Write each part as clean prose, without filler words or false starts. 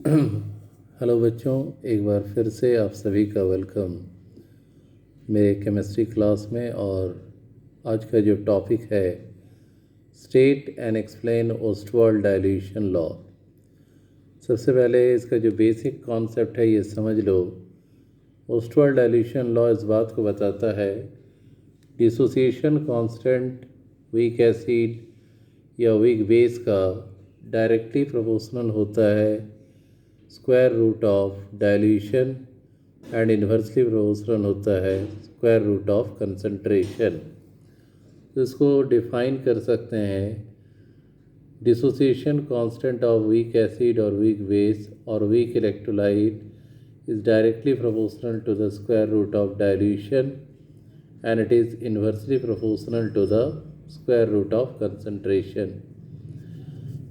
Hello बच्चों, एक बार फिर से आप सभी का वेलकम मेरे केमिस्ट्री क्लास में। और आज का जो टॉपिक है state and explain Ostwald dilution law. सबसे पहले इसका जो बेसिक कॉन्सेप्ट है ये समझ लो। ओस्टवाल्ड डाइल्यूशन लॉ इस बात को बताता है डिसोसिएशन कांस्टेंट वीक एसिड या वीक बेस का डायरेक्टली प्रोपोर्शनल होता है square root of dilution and inversely proportional होता है स्क्वायर रूट ऑफ कंसंट्रेशन। तो इसको डिफाइन कर सकते हैं dissociation constant of weak acid और वीक बेस और weak electrolyte is directly proportional to the square root of dilution and it is inversely proportional to the square root of concentration।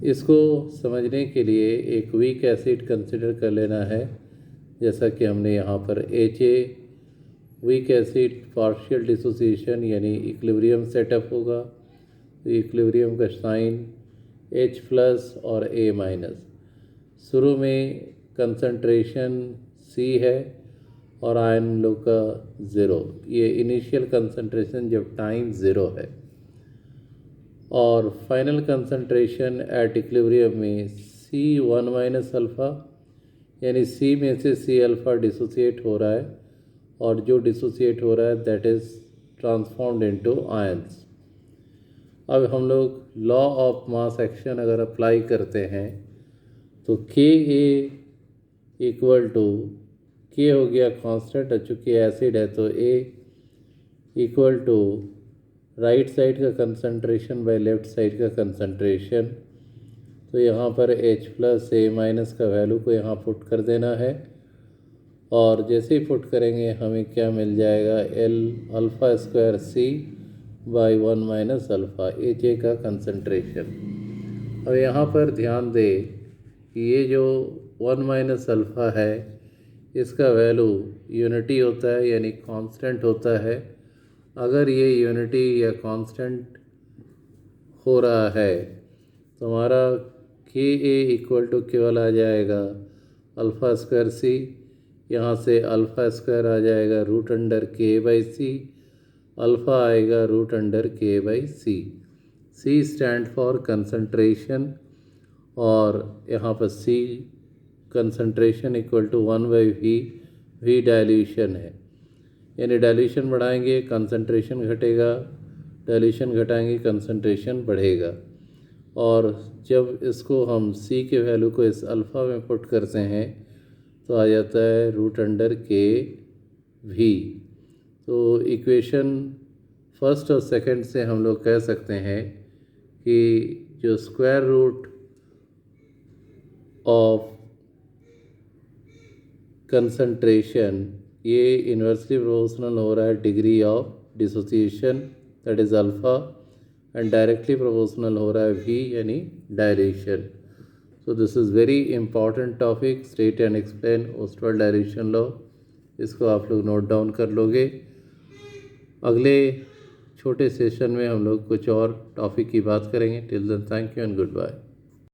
इसको समझने के लिए एक वीक एसिड कंसिडर कर लेना है, जैसा कि हमने यहाँ पर HA weak acid partial dissociation यानी इक्विलिब्रियम सेटअप होगा। तो इक्विलिब्रियम का साइन H+ और A-। शुरू में कंसंट्रेशन C है और आयन लोग का 0। ये इनिशियल कंसंट्रेशन जब टाइम 0 है और फाइनल कंसंट्रेशन एट इक्विलिब्रियम में C1 - अल्फ़ा यानी C में से C अल्फ़ा डिसोसिएट हो रहा है और जो डिसोसिएट हो रहा है that is transformed into ions. अब हम लोग लॉ ऑफ मास एक्शन अगर अप्लाई करते हैं तो Ka इक्वल टू के हो गया कांस्टेंट, और चूँकि एसिड है तो A equal to right side का कंसंट्रेशन बाय लेफ्ट साइड का कंसंट्रेशन। तो यहाँ पर H+ A- का वैल्यू को यहाँ पुट कर देना है और जैसे ही पुट करेंगे हमें क्या मिल जाएगा L alpha square C by 1 - alpha HA का कंसंट्रेशन। अब यहाँ पर ध्यान दें कि ये जो 1 - अल्फ़ा है इसका वैल्यू यूनिटी होता है यानी कांस्टेंट होता है। अगर ये यूनिटी या कांस्टेंट हो रहा है तो हमारा Ka इक्वल टू केवल आ जाएगा अल्फ़ा स्क्वायर C, यहाँ से अल्फ़ा स्क्वायर आ जाएगा √K/C, अल्फ़ा आएगा √K/C। C stand for concentration और यहाँ पर C concentration equal to 1/V। V dilution है यानी डाइल्यूशन बढ़ाएंगे कंसंट्रेशन घटेगा, डाइल्यूशन घटाएंगे कंसंट्रेशन बढ़ेगा। और जब इसको हम C के वैल्यू को इस अल्फ़ा में पुट करते हैं तो आ जाता है √Kv। तो इक्वेशन फर्स्ट और सेकंड से हम लोग कह सकते हैं कि जो स्क्वायर रूट ऑफ कंसंट्रेशन ये इन्वर्सली प्रोपोर्शनल हो रहा है degree of dissociation that is alpha and directly proportional हो रहा है V यानी dilution. So this is very important topic state and explain Ostwald dilution law. इसको आप लोग नोट डाउन कर लोगे। अगले छोटे सेशन में हम लोग कुछ और टॉपिक की बात करेंगे। Till then thank you and good bye.